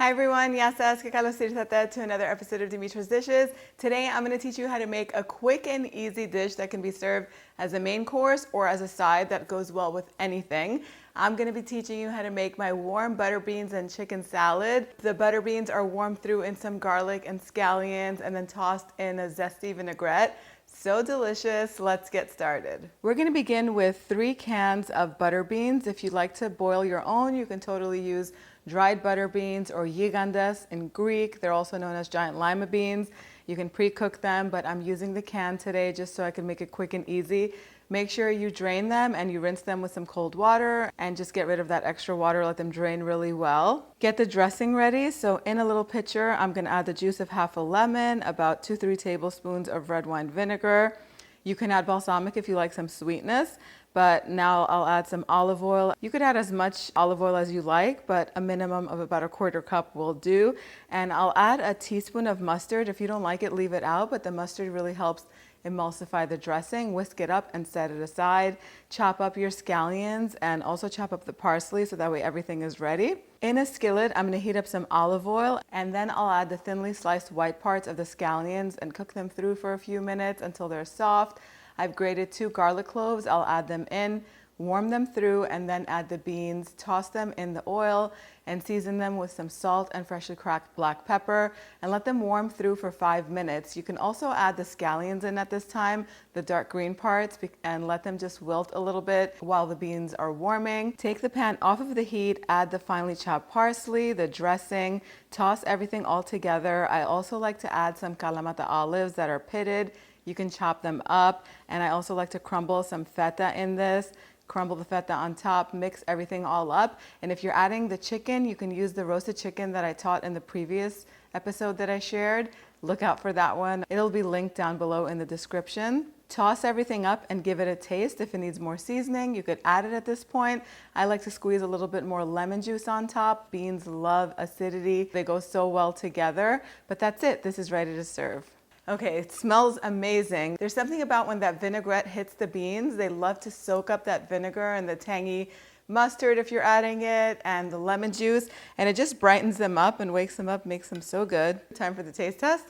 Hi everyone, to another episode of Dimitra's Dishes. Today I'm going to teach you how to make a quick and easy dish that can be served as a main course or as a side that goes well with anything. I'm going to be teaching you how to make my warm butter beans and chicken salad. The butter beans are warmed through in some garlic and scallions and then tossed in a zesty vinaigrette. So delicious. Let's get started. We're going to begin with 3 cans of butter beans. If you'd like to boil your own, you can totally use dried butter beans or gigantes in Greek. They're also known as giant lima beans. You can pre-cook them, but I'm using the can today just so I can make it quick and easy. Make sure you drain them and you rinse them with some cold water and just get rid of that extra water. Let them drain really well. Get the dressing ready. So in a little pitcher, I'm going to add the juice of half a lemon, about 2-3 tablespoons of red wine vinegar. You can add balsamic if you like some sweetness, but now I'll add some olive oil. You could add as much olive oil as you like, but a minimum of about 1/4 cup will do. And I'll add a teaspoon of mustard. If you don't like it, leave it out, but the mustard really helps emulsify the dressing. Whisk it up and set it aside. Chop up your scallions and also chop up the parsley so that way everything is ready. In a skillet, I'm going to heat up some olive oil and then I'll add the thinly sliced white parts of the scallions and cook them through for a few minutes until they're soft. I've grated 2 garlic cloves. I'll add them in, warm them through, and then add the beans, toss them in the oil, and season them with some salt and freshly cracked black pepper, and let them warm through for 5 minutes. You can also add the scallions in at this time, the dark green parts, and let them just wilt a little bit while the beans are warming. Take the pan off of the heat, add the finely chopped parsley, the dressing, toss everything all together. I also like to add some kalamata olives that are pitted. You can chop them up, and I also like to crumble some feta in this. Crumble the feta on top, mix everything all up. And if you're adding the chicken, you can use the roasted chicken that I taught in the previous episode that I shared. Look out for that one. It'll be linked down below in the description. Toss everything up and give it a taste. If it needs more seasoning, you could add it at this point. I like to squeeze a little bit more lemon juice on top. Beans love acidity. They go so well together. But that's it. This is ready to serve. Okay, it smells amazing. There's something about when that vinaigrette hits the beans. They love to soak up that vinegar and the tangy mustard if you're adding it and the lemon juice, and it just brightens them up and wakes them up, makes them so good. Time for the taste test.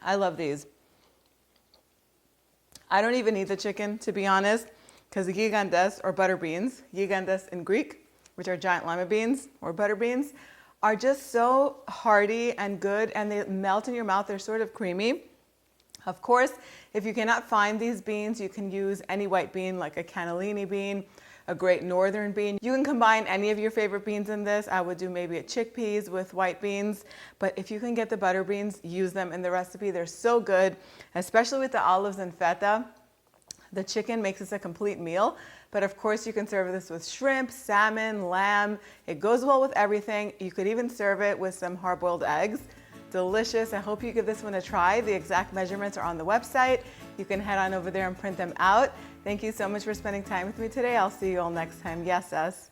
I love these. I don't even eat the chicken, to be honest, because the gigantes, or butter beans, gigantes in Greek, which are giant lima beans or butter beans, are just so hearty and good, and they melt in your mouth. They're sort of creamy. Of course, if you cannot find these beans, you can use any white bean like a cannellini bean, a great northern bean. You can combine any of your favorite beans in this. I would do maybe a chickpeas with white beans, but if you can get the butter beans, use them in the recipe. They're so good, especially with the olives and feta. The chicken makes this a complete meal, but of course you can serve this with shrimp, salmon, lamb. It goes well with everything. You could even serve it with some hard-boiled eggs. Delicious. I hope you give this one a try. The exact measurements are on the website. You can head on over there and print them out. Thank you so much for spending time with me today. I'll see you all next time. Yes, us.